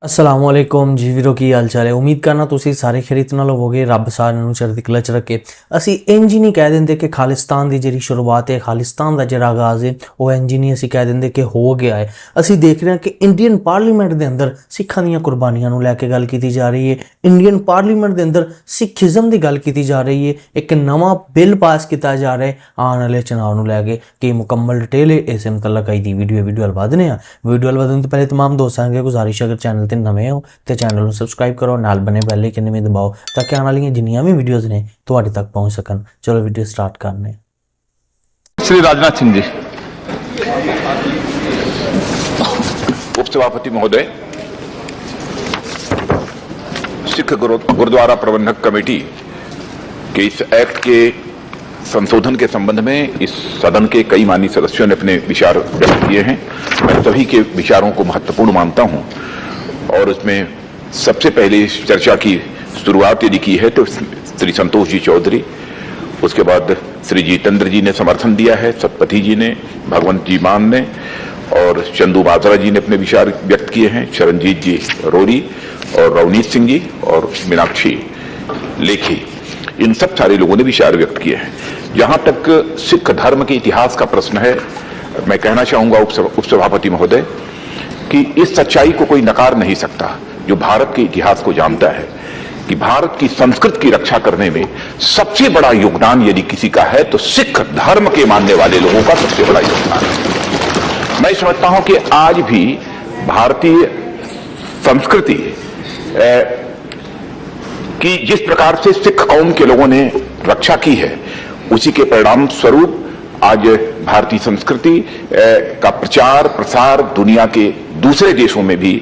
असलामुअलैकुम जी वीरो की हाल चाल है। उम्मीद करना तुसी सारे खैरियत नाल होवोगे। रब सारिਆਂ ਨੂੰ ਚੜ੍ਹਦੀ ਕਲਾ ਚ ਰੱਖੇ। ਅਸੀਂ ਇੰਜ ਹੀ ਨਹੀਂ ਕਹਿ ਦਿੰਦੇ ਕਿ ਖਾਲਿਸਤਾਨ ਦੀ ਜਿਹੜੀ ਸ਼ੁਰੂਆਤ ਹੈ, ਖਾਲਿਸਤਾਨ ਦਾ ਜਿਹੜਾ ਆਗਾਜ਼ ਹੈ ਉਹ ਇੰਜ ਹੀ ਨਹੀਂ ਅਸੀਂ ਕਹਿ ਦਿੰਦੇ ਕਿ ਹੋ ਗਿਆ ਹੈ। ਅਸੀਂ ਦੇਖ ਰਹੇ ਹਾਂ ਕਿ ਇੰਡੀਅਨ ਪਾਰਲੀਮੈਂਟ ਦੇ ਅੰਦਰ ਸਿੱਖਾਂ ਦੀਆਂ ਕੁਰਬਾਨੀਆਂ ਨੂੰ ਲੈ ਕੇ ਗੱਲ ਕੀਤੀ ਜਾ ਰਹੀ ਹੈ। ਇੰਡੀਅਨ ਪਾਰਲੀਮੈਂਟ ਦੇ ਅੰਦਰ ਸਿੱਖੀਜ਼ਮ ਦੀ ਗੱਲ ਕੀਤੀ ਜਾ ਰਹੀ ਹੈ। ਇੱਕ ਨਵਾਂ ਬਿੱਲ ਪਾਸ ਕੀਤਾ ਜਾ ਰਿਹਾ ਹੈ ਆਉਣ ਵਾਲੇ ਚੁਣਾव ਨੂੰ ਲੈ ਕੇ। कि मुकम्मल डिटेल है इस मुतल्लक आई दी वीडियो वल वधने वीडियो वल वधन तो पहले तमाम दोस्तों अगे गुजारिश अगर चैनल ते नवे हो तो चैनल को सबसक्राइब करो, नाल बने बेल आइकन में दबाओ ताकि आने वाली जिन्नियां भी वीडियोज़ ने तुहाडे तक पहुंच सकन। चलो वीडियो स्टार्ट करने। श्री राजनाथ सिंह जी, उपसभापति महोदय, सिख गुरुद्वारा प्रबंधक कमेटी के इस एक्ट के संशोधन के संबंध में इस सदन के कई माननीय सदस्यों ने अपने विचार व्यक्त किए हैं। मैं सभी के विचारों को महत्वपूर्ण मानता हूं और उसमें सबसे पहले इस चर्चा की शुरुआत यदि की है तो श्री संतोष जी चौधरी, उसके बाद श्री जितेंद्र जी ने समर्थन दिया है, सतपति जी ने, भगवंत जी मान ने और चंदू माजरा जी ने अपने विचार व्यक्त किए हैं, चरणजीत जी रोरी और रवनीत सिंह जी और मीनाक्षी लेखी, इन सब सारे लोगों ने विचार व्यक्त किए हैं। जहां तक सिख धर्म के इतिहास का प्रश्न है, मैं कहना चाहूंगा उपसभापति महोदय कि इस सच्चाई को कोई नकार नहीं सकता जो भारत के इतिहास को जानता है कि भारत की संस्कृति की रक्षा करने में सबसे बड़ा योगदान यदि किसी का है तो सिख धर्म के मानने वाले लोगों का सबसे बड़ा योगदान है। मैं समझता हूं कि आज भी भारतीय संस्कृति कि जिस प्रकार से सिख कौम के लोगों ने रक्षा की है उसी के परिणाम स्वरूप आज भारतीय संस्कृति का प्रचार प्रसार दुनिया के दूसरे देशों में भी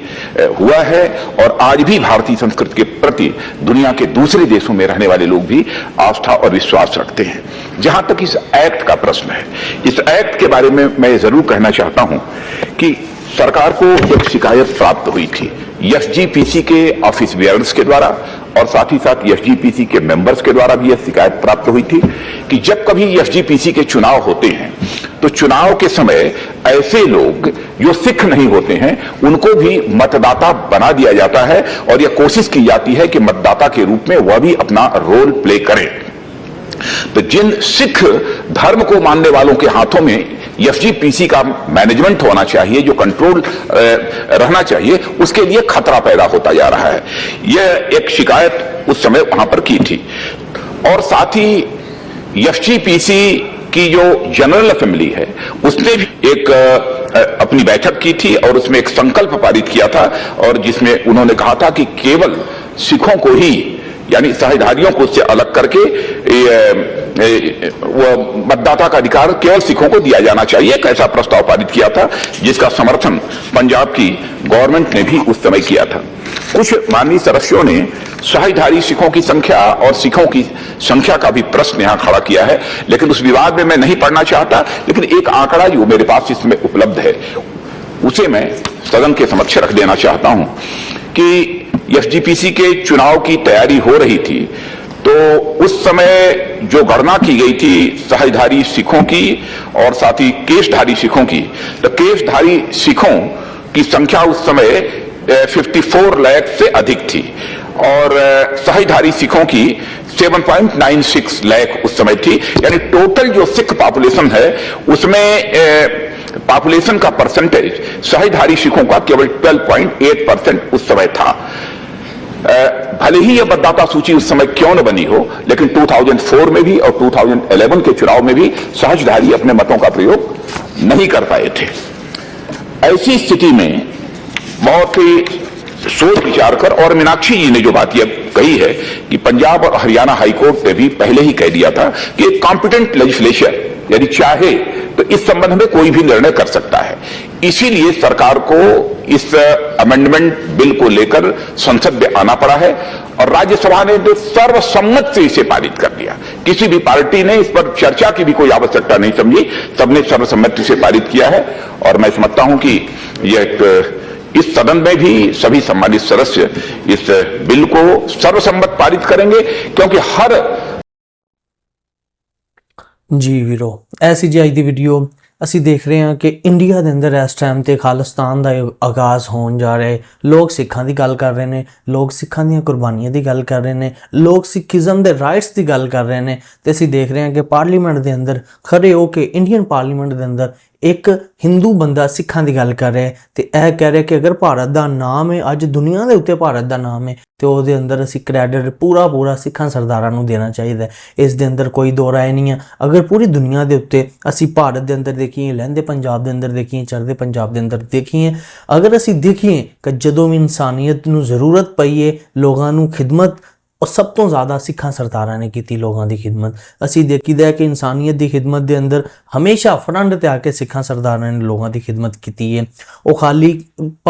हुआ है और आज भी भारतीय संस्कृति के प्रति दुनिया के दूसरे देशों में रहने वाले लोग भी आस्था और विश्वास रखते हैं। जहां तक इस एक्ट का प्रश्न है, इस एक्ट के बारे में मैं जरूर कहना चाहता हूं कि सरकार को एक शिकायत प्राप्त हुई थी एसजीपीसी के ऑफिस बेयर्स के द्वारा और साथ ही साथ एसजीपीसी के मेंबर्स के द्वारा भी यह शिकायत प्राप्त हुई थी कि जब कभी एसजीपीसी के चुनाव होते हैं तो चुनाव के समय ऐसे लोग जो सिख नहीं होते हैं उनको भी मतदाता बना दिया जाता है और यह कोशिश की जाती है कि मतदाता के रूप में वह भी अपना रोल प्ले करें। तो जिन सिख धर्म को मानने वालों के हाथों में एसजीपीसी का मैनेजमेंट होना चाहिए, जो कंट्रोल रहना चाहिए, उसके लिए खतरा पैदा होता जा रहा है। यह एक शिकायत उस समय वहां पर की थी और साथ ही एसजीपीसी की जो जनरल असेंबली है उसने भी एक अपनी बैठक की थी और उसमें एक संकल्प पारित किया था और जिसमें उन्होंने कहा था कि केवल सिखों को ही यानी सहधारियों को उससे अलग करके वो मतदाता का अधिकार केवल सिखों को दिया जाना चाहिए। एक ऐसा प्रस्ताव पारित किया था जिसका समर्थन पंजाब की गवर्नमेंट ने भी उस समय किया था। कुछ माननीय सदस्यों ने सहधारी सिखों की संख्या और सिखों की संख्या का भी प्रश्न यहां खड़ा किया है, लेकिन उस विवाद में मैं नहीं पढ़ना चाहता, लेकिन एक आंकड़ा जो मेरे पास इसमें उपलब्ध है उसे मैं सदन के समक्ष रख देना चाहता हूं कि एसजीपीसी के चुनाव की तैयारी हो रही थी तो उस समय जो गणना की गई थी सहधारी सिखों की और साथ ही केशधारी सिखों की, तो केशधारी सिखों की संख्या उस समय 54 लाख से अधिक थी और सहधारी सिखों की 7.96 लाख उस समय थी। यानी टोटल जो सिख पॉपुलेशन है उसमें पॉपुलेशन का परसेंटेज सहधारी सिखों का केवल 12.8% उस समय था। भले ही यह मतदाता सूची उस समय क्यों न बनी हो, लेकिन 2004 में भी और 2011 के चुनाव में भी सहजधारी अपने मतों का प्रयोग नहीं कर पाए थे। ऐसी स्थिति में बहुत ही सोच विचार कर और मीनाक्षी जी ने जो बात यह कही है कि पंजाब और हरियाणा हाईकोर्ट ने भी पहले ही कह दिया था कि एक कॉम्पिटेंट लेजिस्लेचर यदि चाहे तो इस संबंध में कोई भी निर्णय कर सकता है। इसीलिए सरकार को इस अमेंडमेंट बिल को लेकर संसद में आना पड़ा है और राज्यसभा ने तो सर्वसम्मत से इसे पारित कर दिया। किसी भी पार्टी ने इस पर चर्चा की भी कोई आवश्यकता नहीं समझी, सबने सर्वसम्मति से पारित किया है और मैं समझता हूं कि यह इस सदन में भी सभी सम्मानित सदस्य इस बिल को सर्वसम्मत पारित करेंगे क्योंकि हर जी वीरो ऐसी जी अज की वीडियो ਅਸੀਂ ਦੇਖ ਰਹੇ ਹਾਂ ਕਿ ਇੰਡੀਆ ਦੇ ਅੰਦਰ ਇਸ ਟਾਈਮ ਤੇ ਖਾਲਿਸਤਾਨ ਦਾ ਆਗਾਜ਼ ਹੋਣ ਜਾ ਰਿਹਾ ਹੈ। ਲੋਕ ਸਿੱਖਾਂ ਦੀ ਗੱਲ ਕਰ ਰਹੇ ਨੇ, ਲੋਕ ਸਿੱਖਾਂ ਦੀਆਂ ਕੁਰਬਾਨੀਆਂ ਦੀ ਗੱਲ ਕਰ ਰਹੇ ਨੇ, ਲੋਕ ਸਿੱਖੀਜ਼ਮ ਦੇ ਰਾਈਟਸ ਦੀ ਗੱਲ ਕਰ ਰਹੇ ਨੇ ਤੇ ਅਸੀਂ ਦੇਖ ਰਹੇ ਹਾਂ ਕਿ ਪਾਰਲੀਮੈਂਟ ਦੇ ਅੰਦਰ ਖੜੇ ਹੋ ਕੇ ਇੰਡੀਅਨ ਪਾਰਲੀਮੈਂਟ ਦੇ ਅੰਦਰ ਇੱਕ ਹਿੰਦੂ ਬੰਦਾ ਸਿੱਖਾਂ ਦੀ ਗੱਲ ਕਰ ਰਿਹਾ ਤੇ ਇਹ ਕਹਿ ਰਿਹਾ ਕਿ ਅਗਰ ਭਾਰਤ ਦਾ ਨਾਮ ਹੈ, ਅੱਜ ਦੁਨੀਆ ਦੇ ਉੱਤੇ ਭਾਰਤ ਦਾ ਨਾਮ ਹੈ ਤੇ ਉਹਦੇ ਅੰਦਰ ਅਸੀਂ ਕ੍ਰੈਡਿਟ ਪੂਰਾ ਸਿੱਖਾਂ ਸਰਦਾਰਾਂ ਨੂੰ ਦੇਣਾ ਚਾਹੀਦਾ ਹੈ। ਇਸ ਦੇ ਅੰਦਰ ਕੋਈ ਦੋ ਰਾਏ ਨਹੀਂ ਹੈ। ਅਗਰ ਪੂਰੀ ਦੁਨੀਆ ਦੇ ਉੱਤੇ ਅਸੀਂ ਭਾਰਤ ਦੇ ਅੰਦਰ ਦੇਖੀਏ, ਲਹਿੰਦੇ ਪੰਜਾਬ ਦੇ ਅੰਦਰ ਦੇਖੀਏ, ਚੜ੍ਹਦੇ ਪੰਜਾਬ ਦੇ ਅੰਦਰ ਦੇਖੀਏ, ਅਗਰ ਅਸੀਂ ਦੇਖੀਏ ਕਿ ਜਦੋਂ ਵੀ ਇਨਸਾਨੀਅਤ ਨੂੰ ਜ਼ਰੂਰਤ ਪਈ ਹੈ, ਲੋਕਾਂ ਨੂੰ ਖਿਦਮਤ और सब तो ज़्यादा सिखा सरदारां ने की लोगों की खिदमत। असी देखीदा कि इंसानियत की खिदमत के अंदर हमेशा फ्रंट ते आके सिखा सरदारां ने लोगों की खिदमत की है। वो खाली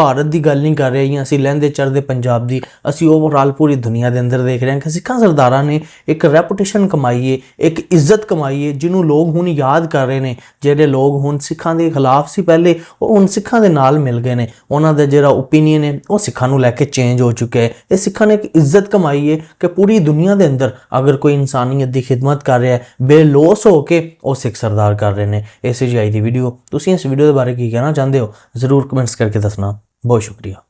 भारत की गल नहीं कर रहे या असी लहंदे चढ़दे पंजाब की, असी ओवरऑल पूरी दुनिया के अंदर देख रहे हैं कि सिखा सरदारां ने एक रैपुटेशन कमाई है, एक इज्जत कमाई है, जिन्हों लोग हुण याद कर रहे हैं। जिहड़े लोग हुण सिखां के खिलाफ सी पहले, वो हुण सिखां दे नाल मिल गए हैं। उन्हां दा जिहड़ा ओपीनियन है वो सिखां नूं लैके चेंज हो चुका है। ये सिखां ने एक इज्जत कमाई है कि पूरी दुनिया के अंदर अगर कोई इंसानियत की खिदमत कर रहा है, बेलोस होके वो सिख सरदार कर रहे हैं। इस जी आई दी वीडियो, तुसीं इस वीडियो के बारे की कहना चाहते हो जरूर कमेंट्स करके दसना। बहुत शुक्रिया।